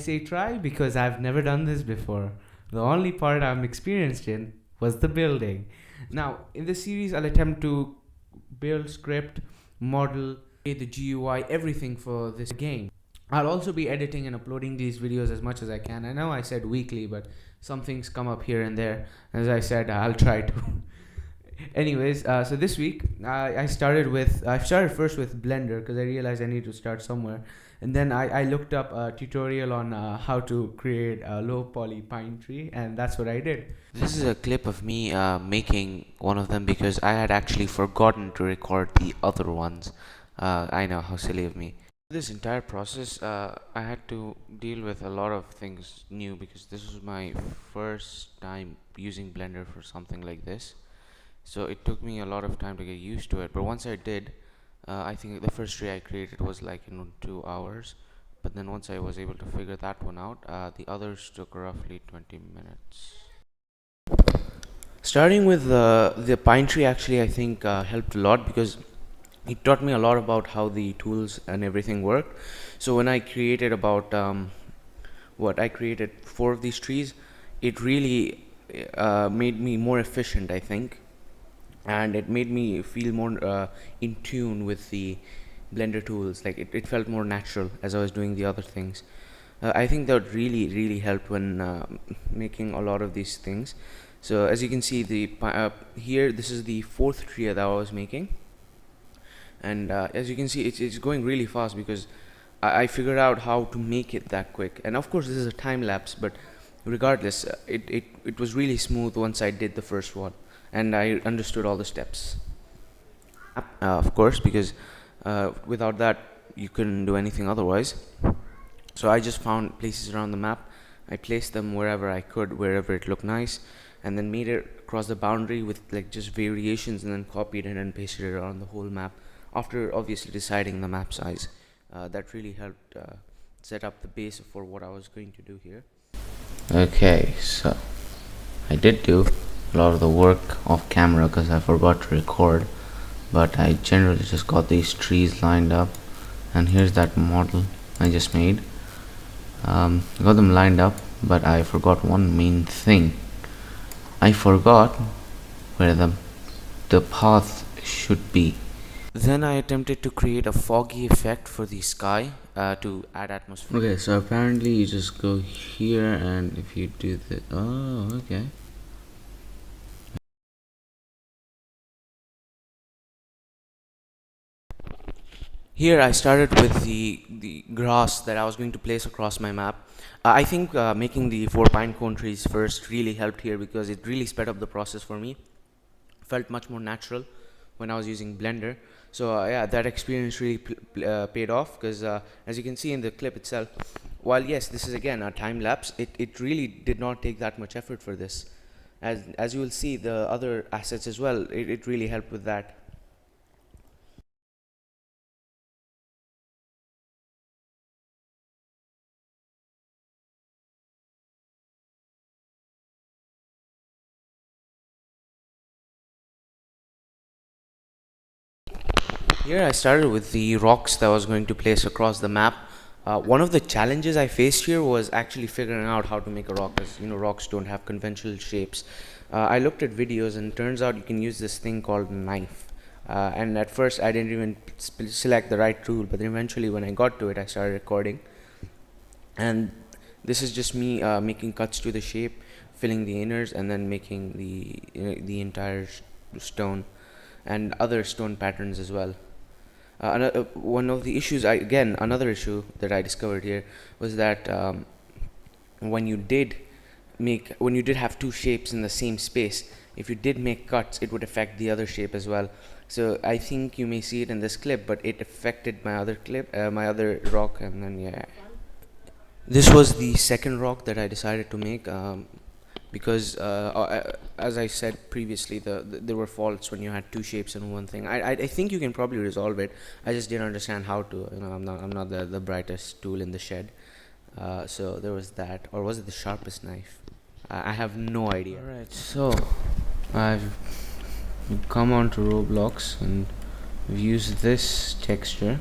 say try because I've never done this before. The only part I'm experienced in was the building. Now, in this series, I'll attempt to build, script, model, create the GUI, everything for this game. I'll also be editing and uploading these videos as much as I can. I know I said weekly, but some things come up here and there. As I said, I'll try to. Anyways, so this week I started first with Blender because I realized I need to start somewhere, and then I looked up a tutorial on how to create a low poly pine tree, and that's what I did. This is a clip of me making one of them because I had actually forgotten to record the other ones. I know, how silly of me. This entire process, I had to deal with a lot of things new because this was my first time using Blender for something like this. So it took me a lot of time to get used to it, but once I did, I think the first tree I created was like 2 hours, but then once I was able to figure that one out, the others took roughly 20 minutes. Starting with the pine tree, actually I think helped a lot because it taught me a lot about how the tools and everything worked. So when I created about I created 4 of these trees, it really made me more efficient, I think, and it made me feel more in tune with the Blender tools. Like it felt more natural as I was doing the other things. I think that really helped when making a lot of these things. So as you can see, here this is the 4th tree that I was making, and as you can see, it's going really fast because I figured out how to make it that quick. And of course this is a time lapse, but regardless, it was really smooth once I did the first one and I understood all the steps. Of course, because without that you couldn't do anything otherwise. So I just found places around the map, I placed them wherever I could, wherever it looked nice, and then made it across the boundary with like just variations, and then copied it and pasted it around the whole map after obviously deciding the map size. That really helped set up the base for what I was going to do here. Okay, so I did do a lot of the work off camera because I forgot to record, but I generally just got these trees lined up, and here's that model I just made. I got them lined up, but I forgot one main thing. I forgot where the path should be. Then I attempted to create a foggy effect for the sky to add atmosphere. Okay, so apparently you just go here, and if you do the okay. Here I started with the grass that I was going to place across my map. I think making the 4 pine cone trees first really helped here because it really sped up the process for me. Felt much more natural when I was using Blender. So yeah, that experience really paid off because as you can see in the clip itself, while yes, this is again a time lapse, it really did not take that much effort for this. As you will see, the other assets as well, it really helped with that. Here I started with the rocks that I was going to place across the map. One of the challenges I faced here was actually figuring out how to make a rock, because rocks don't have conventional shapes. I looked at videos, and it turns out you can use this thing called knife. And at first I didn't even select the right tool, but then eventually when I got to it, I started recording. And this is just me making cuts to the shape, filling the inners, and then making the entire stone and other stone patterns as well. One of the issues, another issue that I discovered here was that when you did have 2 shapes in the same space, if you did make cuts, it would affect the other shape as well. So I think you may see it in this clip, but it affected my other rock, and then yeah. This was the second rock that I decided to make. Because as I said previously, there were faults when you had 2 shapes in one thing. I think you can probably resolve it. I just didn't understand how to. I'm not the brightest tool in the shed. So there was that, or was it the sharpest knife? I have no idea. Alright, so I've come on to Roblox and we've used this texture.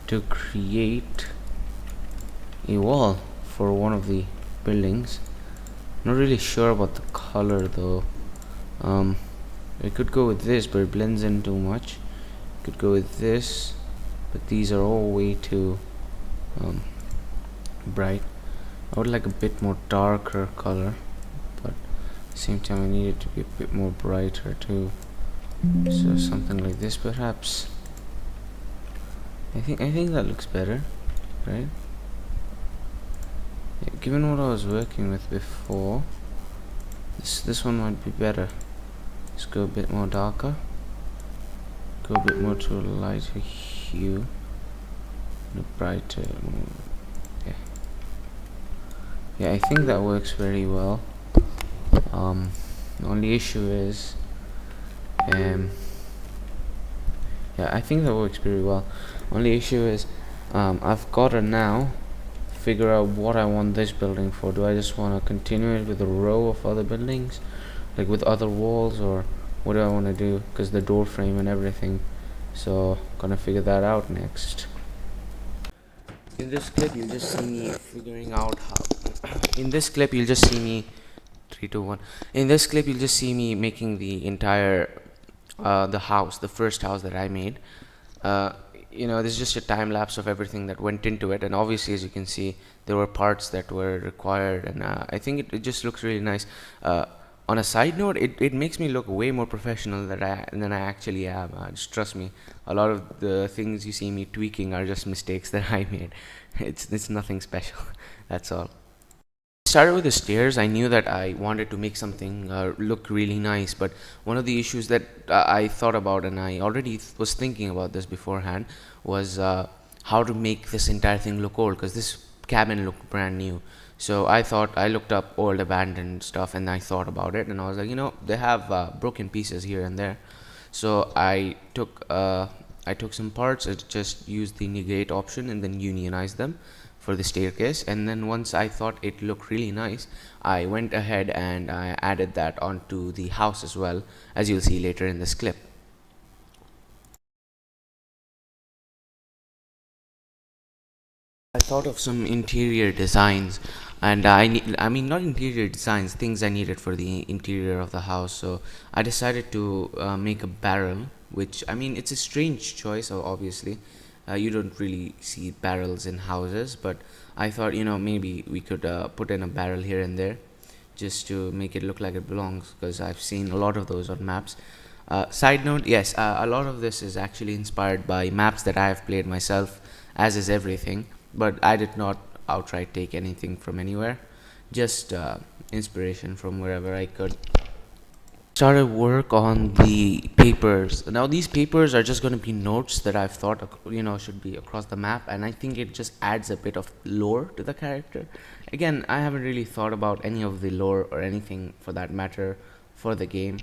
to create a wall for one of the buildings. Not really sure about the color though. I could go with this, but it blends in too much. Could go with this, but these are all way too bright. I would like a bit more darker color, but at the same time I need it to be a bit more brighter too. So something like this perhaps. I think that looks better, right? Yeah, given what I was working with before, this one might be better. Let's go a bit more darker. Go a bit more to a lighter hue. And a brighter. Yeah. Yeah, I think that works very well. The only issue is, yeah, I think that works pretty well. Only issue is, I've got to now figure out what I want this building for. Do I just want to continue it with a row of other buildings, like with other walls, or what do I want to do? Because the door frame and everything. So gonna figure that out next. In this clip, you'll just see me figuring out how. In this clip, you'll just see me. 3, 2, 1. In this clip, you'll just see me making the entire the house, the first house that I made. Uh, this is just a time lapse of everything that went into it, and obviously, as you can see, there were parts that were required, and I think it just looks really nice. On a side note, it makes me look way more professional than I actually am. Just trust me, a lot of the things you see me tweaking are just mistakes that I made. It's nothing special. That's all. Started with the stairs. I knew that I wanted to make something look really nice, but one of the issues that I thought about, and I already was thinking about this beforehand, was how to make this entire thing look old, because this cabin looked brand new. So I looked up old abandoned stuff, and I thought about it, and I was like, they have broken pieces here and there. So I took some parts. I just used the negate option and then unionized them for the staircase, and then once I thought it looked really nice, I went ahead and I added that onto the house as well, as you'll see later in this clip. I thought of some interior designs, and I mean, not interior designs, things I needed for the interior of the house. So I decided to make a barrel, which, I mean, it's a strange choice, obviously. You don't really see barrels in houses, but I thought, maybe we could put in a barrel here and there just to make it look like it belongs, because I've seen a lot of those on maps. Side note, yes, a lot of this is actually inspired by maps that I have played myself, as is everything, but I did not outright take anything from anywhere, just inspiration from wherever I could. Started work on the papers. Now these papers are just going to be notes that I've thought should be across the map, and I think it just adds a bit of lore to the character. Again, I haven't really thought about any of the lore or anything for that matter for the game.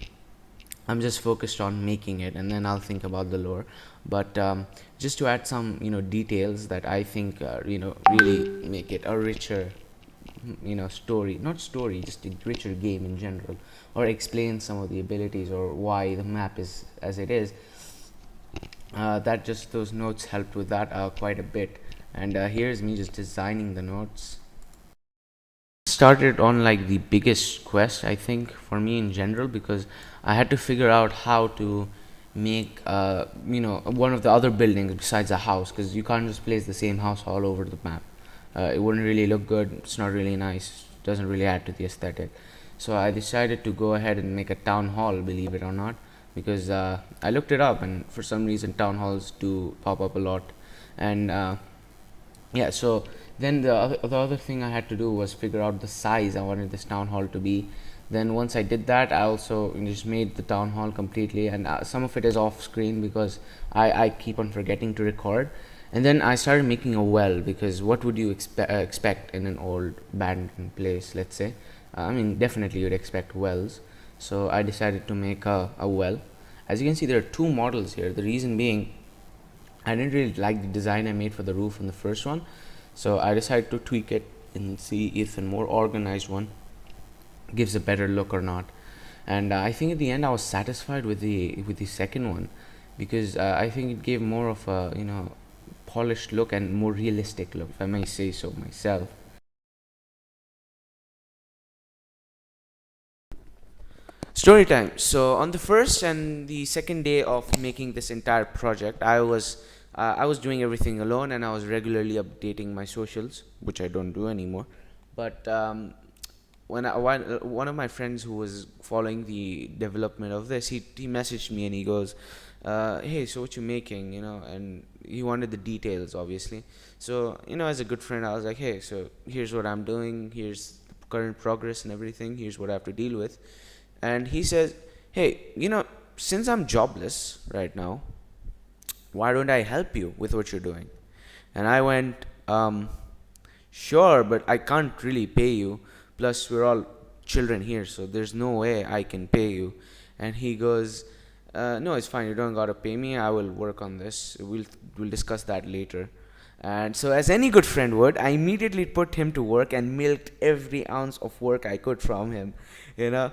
I'm just focused on making it, and then I'll think about the lore. But just to add some details that I think really make it a richer story, not story, just a richer game in general, or explain some of the abilities or why the map is as it is. That just those notes helped with that quite a bit, and here's me just designing the notes. Started on like the biggest quest, I think, for me in general, because I had to figure out how to make one of the other buildings besides a house, because you can't just place the same house all over the map. It wouldn't really look good. It's not really nice. Doesn't really add to the aesthetic. So I decided to go ahead and make a town hall, believe it or not, because I looked it up, and for some reason town halls do pop up a lot. And yeah, so then the other thing I had to do was figure out the size I wanted this town hall to be. Then once I did that, I also just made the town hall completely, and some of it is off screen because I keep on forgetting to record. And then I started making a well, because what would you expect in an old abandoned place, let's say? I mean, definitely you'd expect wells. So I decided to make a well. As you can see, there are two models here. The reason being, I didn't really like the design I made for the roof in the first one. So I decided to tweak it and see if a more organized one gives a better look or not. And I think at the end I was satisfied with the second one, because I think it gave more of a polished look and more realistic look, if I may say so myself. Story time. So on the first and the second day of making this entire project, I was doing everything alone, and I was regularly updating my socials, which I don't do anymore. But one of my friends who was following the development of this, he messaged me and he goes, "Hey, so what you making?" And he wanted the details, obviously. So as a good friend, I was like, "Hey, so here's what I'm doing. Here's the current progress and everything. Here's what I have to deal with." And he says, "Hey, since I'm jobless right now, why don't I help you with what you're doing?" And I went, "Sure, but I can't really pay you. Plus, we're all children here, so there's no way I can pay you." And he goes, "No, it's fine. You don't gotta pay me. I will work on this. We'll discuss that later." And so, as any good friend would, I immediately put him to work and milked every ounce of work I could from him, you know,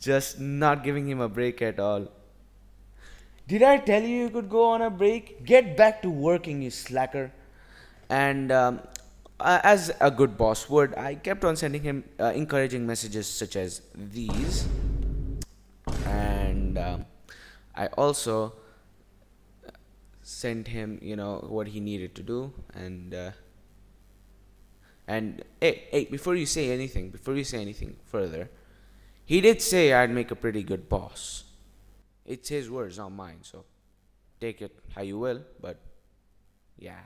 just not giving him a break at all. "Did I tell you you could go on a break? Get back to working, you slacker." And as a good boss would, I kept on sending him encouraging messages such as these. And I also sent him, what he needed to do. And hey, before you say anything further, he did say I'd make a pretty good boss. It's his words, not mine, so take it how you will, but yeah.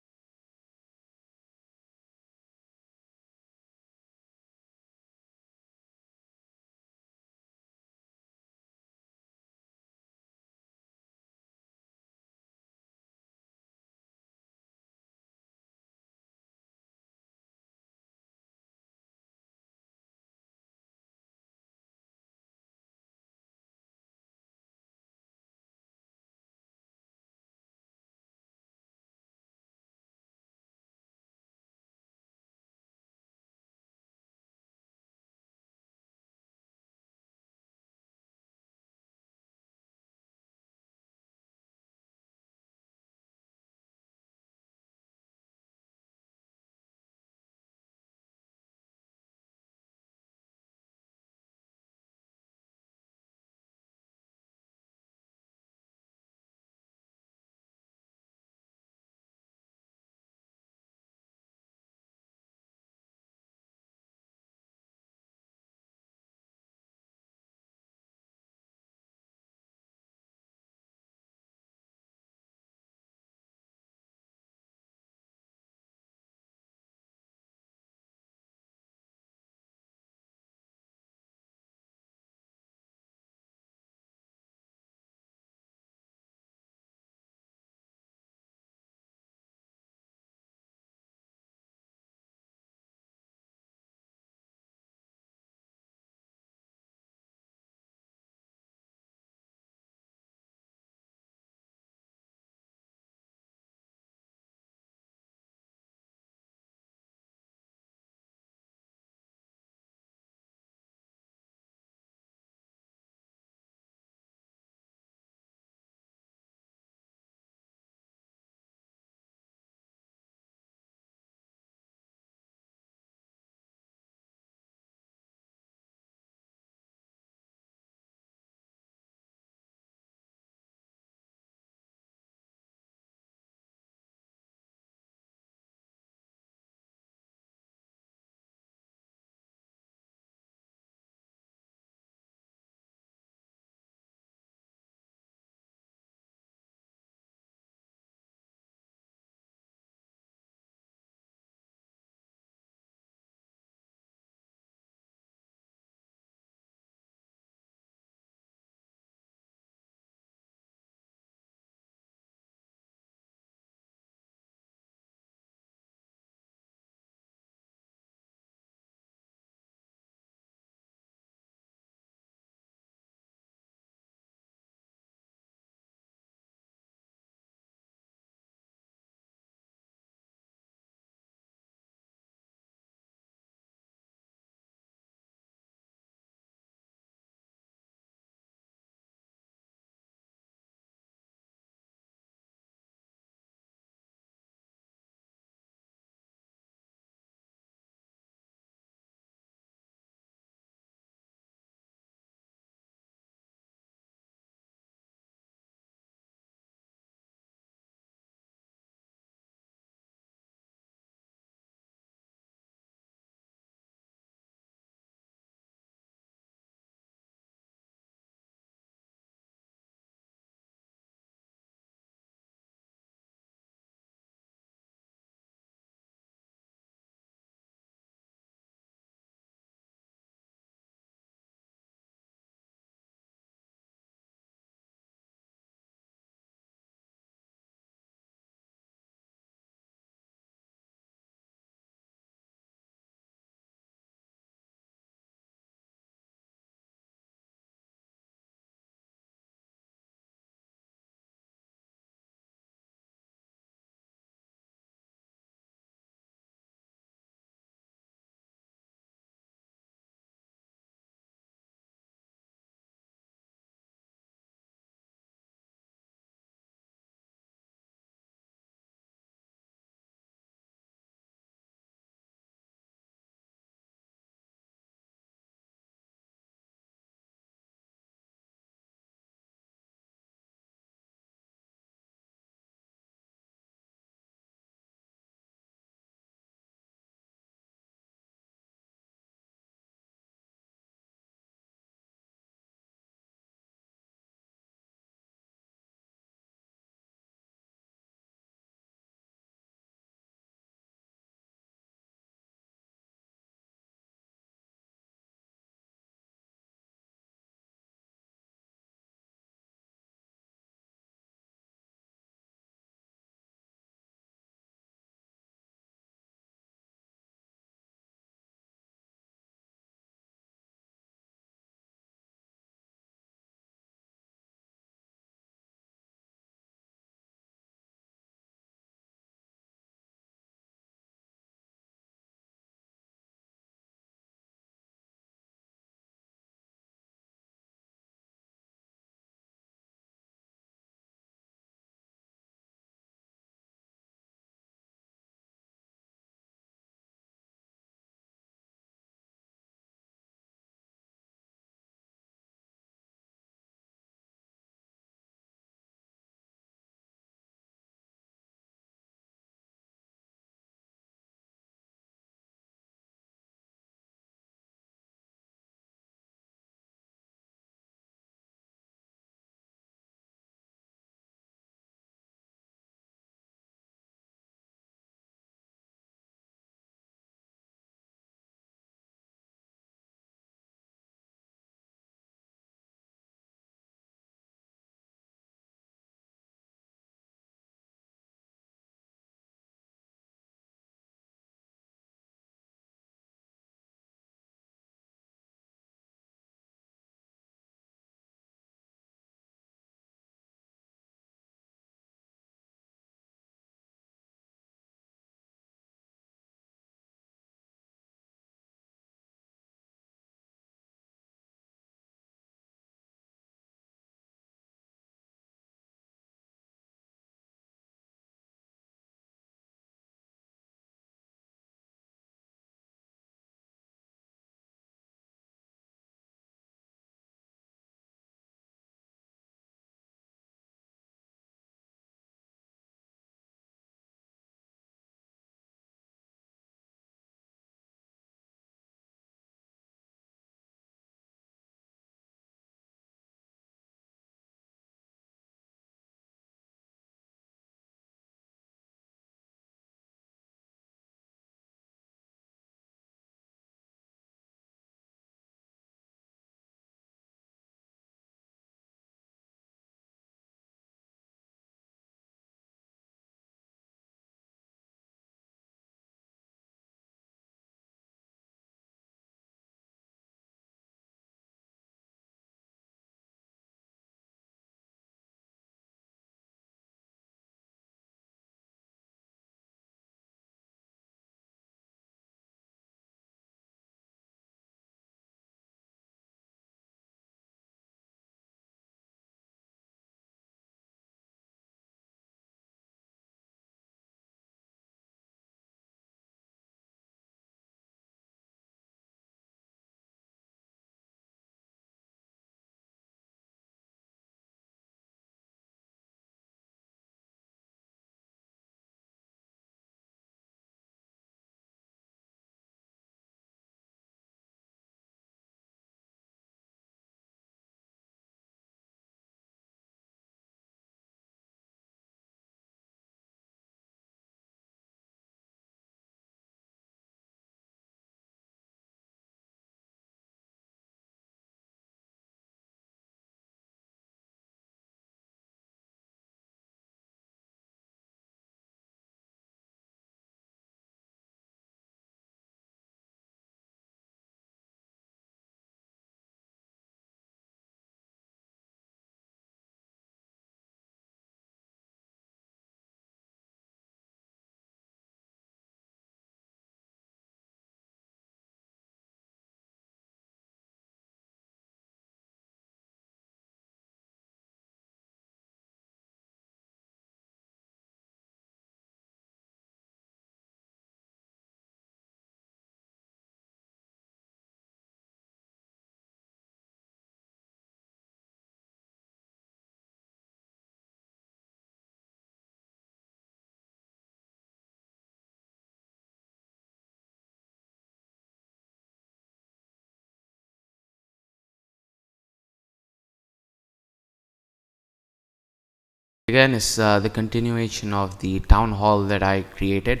Again, it's the continuation of the town hall that I created.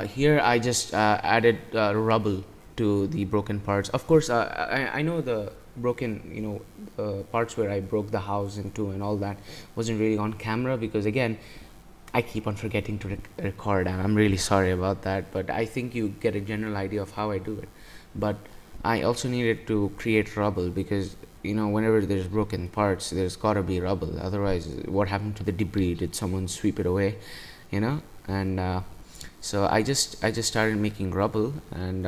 Here, I just added rubble to the broken parts. Of course, I know the broken, parts where I broke the house into and all that wasn't really on camera because, again, I keep on forgetting to record, and I'm really sorry about that. But I think you get a general idea of how I do it. But I also needed to create rubble because whenever there's broken parts, there's gotta be rubble. Otherwise, what happened to the debris? Did someone sweep it away? And so I just started making rubble and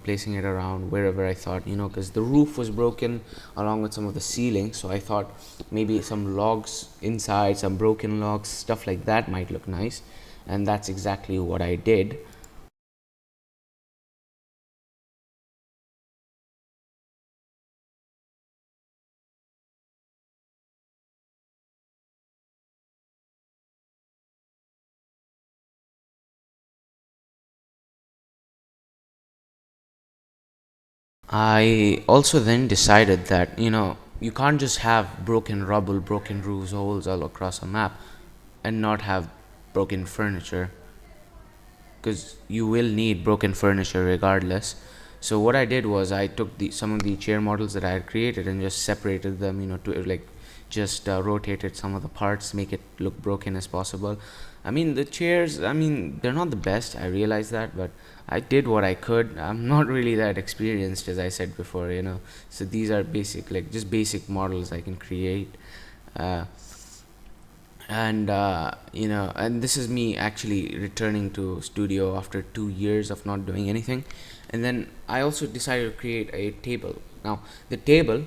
placing it around wherever I thought, because the roof was broken along with some of the ceiling. So I thought maybe some logs inside, some broken logs, stuff like that might look nice, and that's exactly what I did. I also then decided that you can't just have broken rubble, broken roofs, holes all across a map, and not have broken furniture, because you will need broken furniture regardless. So what I did was I took some of the chair models that I had created and just separated them, to like just rotated some of the parts, make it look broken as possible. I mean, the chairs, I mean, they're not the best. I realize that, but I did what I could. I'm not really that experienced, as I said before. So these are basic, like just basic models I can create. Uh, and this is me actually returning to studio after 2 years of not doing anything. And then I also decided to create a table. Now the table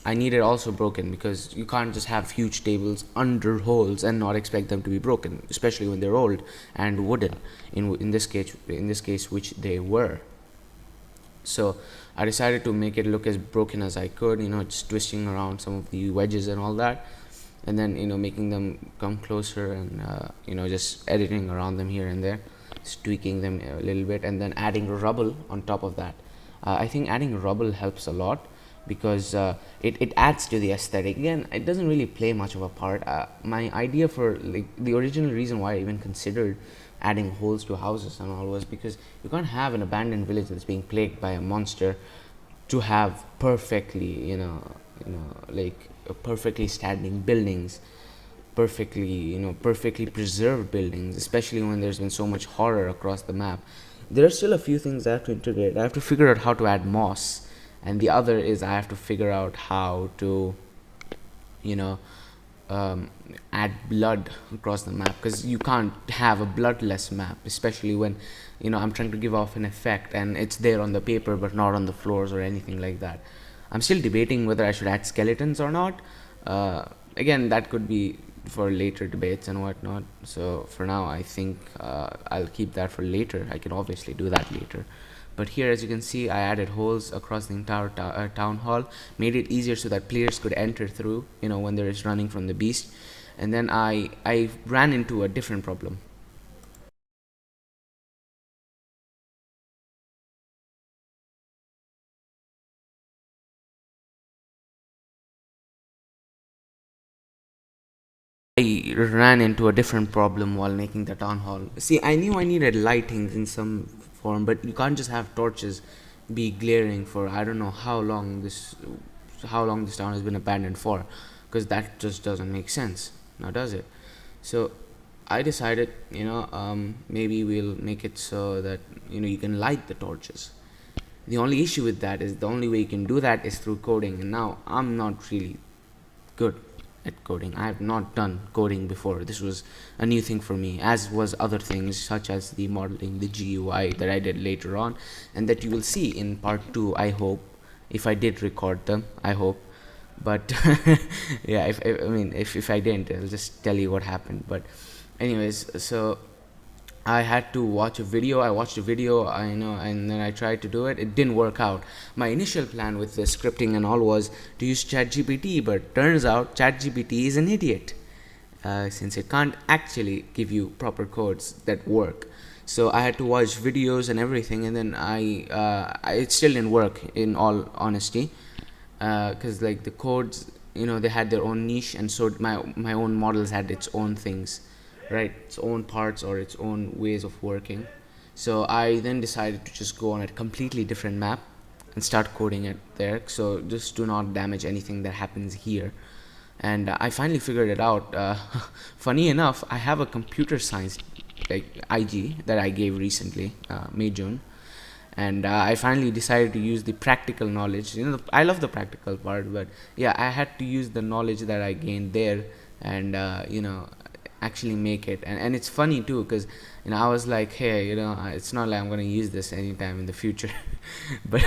I needed also broken, because you can't just have huge tables under holes and not expect them to be broken, especially when they're old and wooden, in this case which they were. So I decided to make it look as broken as I could, just twisting around some of the wedges and all that, and then making them come closer, and just editing around them here and there, just tweaking them a little bit, and then adding rubble on top of that. I think adding rubble helps a lot, because it adds to the aesthetic. Again, it doesn't really play much of a part. My idea for, like, the original reason why I even considered adding holes to houses and all was because you can't have an abandoned village that's being plagued by a monster to have perfectly, like perfectly standing buildings, perfectly preserved buildings, especially when there's been so much horror across the map. There are still a few things I have to integrate. I have to figure out how to add moss, and the other is I have to figure out how to, you know, um, add blood across the map, because you can't have a bloodless map, especially when I'm trying to give off an effect and it's there on the paper but not on the floors or anything like that. I'm still debating whether I should add skeletons or not. Again, that could be for later debates and whatnot. So for now, I think I'll keep that for later. I can obviously do that later. But here, as you can see, I added holes across the entire town hall, made it easier so that players could enter through, when there is running from the beast. And then I ran into a different problem. I ran into a different problem while making the town hall. See, I knew I needed lighting in some form, but you can't just have torches be glaring for I don't know how long this town has been abandoned for, because that just doesn't make sense. Now, does it? So I decided, maybe we'll make it so that you can light the torches. The only issue with that is the only way you can do that is through coding, and now I'm not really good at coding. I have not done coding before. This was a new thing for me, as was other things such as the modeling, the GUI that I did later on, and that you will see in part 2, I hope, if I did record them, I hope. But yeah, if I didn't, I'll just tell you what happened. But anyways, so I had to watch a video. I watched a video, and then I tried to do it. It didn't work out. My initial plan with the scripting and all was to use ChatGPT, but turns out ChatGPT is an idiot, since it can't actually give you proper codes that work. So I had to watch videos and everything, and then it still didn't work, in all honesty, because like the codes they had their own niche, and so my own models had its own things, right, its own parts or its own ways of working. So I then decided to just go on a completely different map and start coding it there, so just do not damage anything that happens here. And I finally figured it out. Funny enough, I have a computer science like IG that I gave recently, May June, and I finally decided to use the practical knowledge. I love the practical part, but yeah, I had to use the knowledge that I gained there, and actually make it. And it's funny too, because I was like, hey, it's not like I'm going to use this anytime in the future. But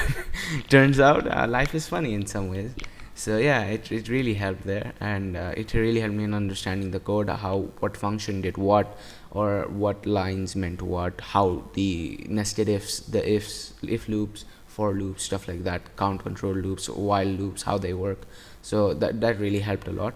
turns out life is funny in some ways. So yeah, it really helped there, and it really helped me in understanding the code, how what function did what, or what lines meant what, how the nested ifs, the ifs, if loops, for loops, stuff like that, count control loops, while loops, how they work. So that really helped a lot.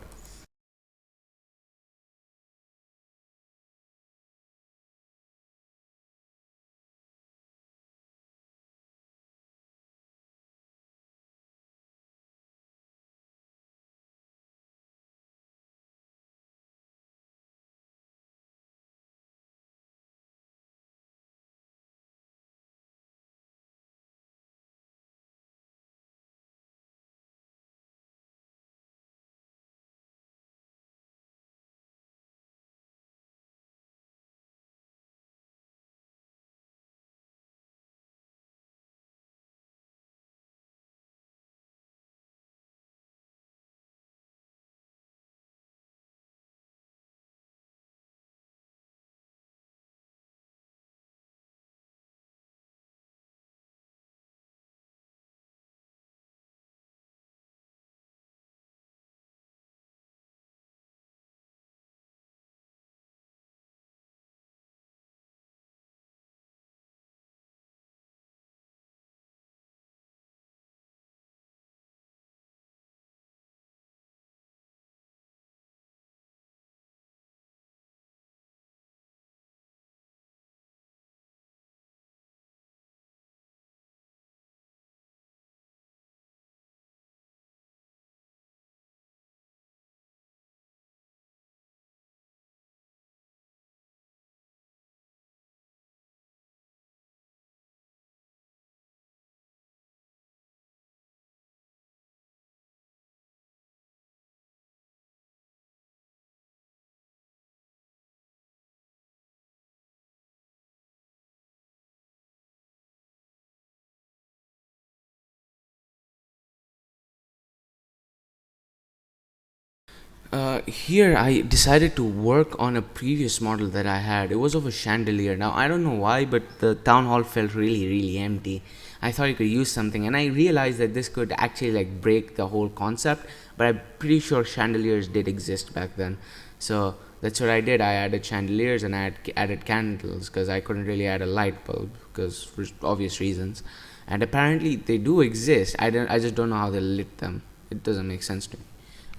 Here, I decided to work on a previous model that I had. It was of a chandelier. Now, I don't know why, but the town hall felt really, really empty. I thought you could use something, and I realized that this could actually like break the whole concept. But I'm pretty sure chandeliers did exist back then, so that's what I did. I added chandeliers and added candles because I couldn't really add a light bulb because for obvious reasons. And apparently, they do exist. I just don't know how they lit them. It doesn't make sense to me.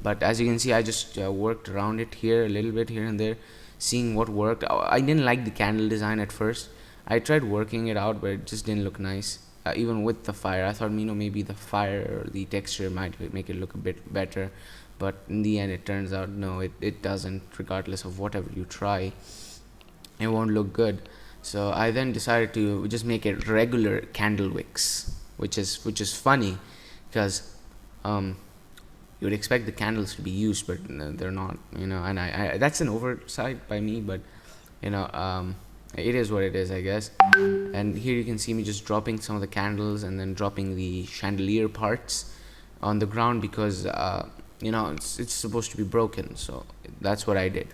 But as you can see, I just worked around it here a little bit here and there, seeing what worked. I didn't like the candle design at first. I tried working it out, but it just didn't look nice. Even with the fire, I thought, maybe the fire or the texture might make it look a bit better, but in the end it turns out no, it doesn't. Regardless of whatever you try, it won't look good. So I then decided to just make it regular candle wicks, which is funny, because um, you would expect the candles to be used, but they're not. And I that's an oversight by me, but it is what it is, I guess. And here you can see me just dropping some of the candles and then dropping the chandelier parts on the ground because it's supposed to be broken. So that's what I did.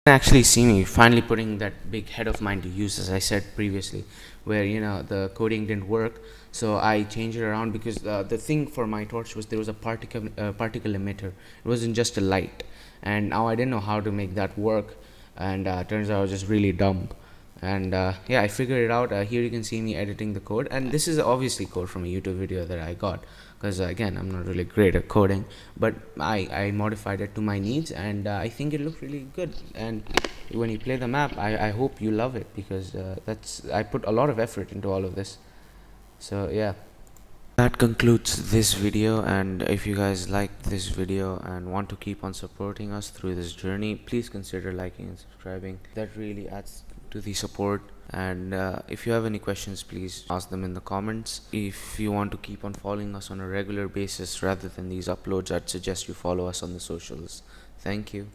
Actually see me finally putting that big head of mine to use, as I said previously, where the coding didn't work. So I changed it around because the thing for my torch was there was a particle emitter. It wasn't just a light, and now I didn't know how to make that work, and turns out I was just really dumb. And yeah, I figured it out. Here you can see me editing the code, and this is obviously code from a YouTube video that I got, because again, I'm not really great at coding, but I modified it to my needs, and I think it looked really good. And when you play the map, I hope you love it, because I put a lot of effort into all of this. So yeah, that concludes this video, and if you guys liked this video and want to keep on supporting us through this journey, please consider liking and subscribing. That really adds to the support. And if you have any questions, please ask them in the comments. If you want to keep on following us on a regular basis rather than these uploads, I'd suggest you follow us on the socials. Thank you.